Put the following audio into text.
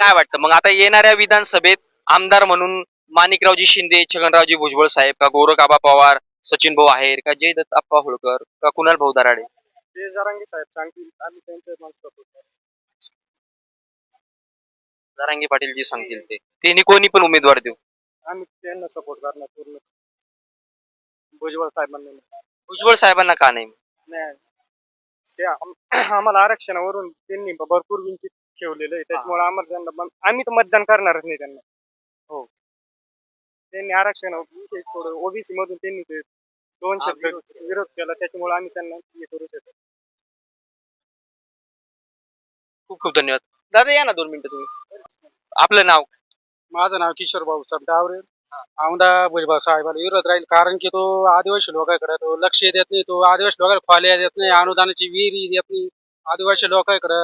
काय वाटतं मग आता येणाऱ्या विधानसभेत आमदार म्हणून माणिकरावजी शिंदे, छगनरावजी भुजबळ साहेब का गोरख आबा पवार, सचिन भाऊ आहेर का जयदत्त आप्पा होळकर का कुणाल भाऊ दराडे? ते जरांगे साहेब सांगतील आम्ही त्यांचं मत support करू. जरांगे पाटील जी सांगतील ते त्यांनी कोणी पण उमेदवार देऊ. आम्ही त्यांना सपोर्ट करणार पूर्ण भुजबळ साहेबांना भुजबळ साहेबांना का नाही? नाही. ते आम्हाला आरक्षणावरून त्यांनी भरपूर वंचित ठेवलेलं आहे त्याच्यामुळे आम्हाला त्यांना आम्ही तर मतदान करणारच नाही त्यांना. हो. त्यांनी आरक्षण थोडं ओबीसी मधून त्यांनी ते 2 शब्द विरोध केला त्याच्यामुळे आम्ही त्यांना हे करू शकतो. खूप खूप धन्यवाद. दादा या ना 2 मिनिटं तुम्ही. आपलं नाव? माझं नाव किशोर भाऊसाहेब डावरे. आमदार भुजबळ साहेबाला विरोध राहील कारण की तो आदिवासी लोकांकडे तो लक्ष देत नाही. तो आदिवासी लोकांना खोल्या देत नाही, अनुदानाची विहीर देत नाही. आदिवासी लोकांकडे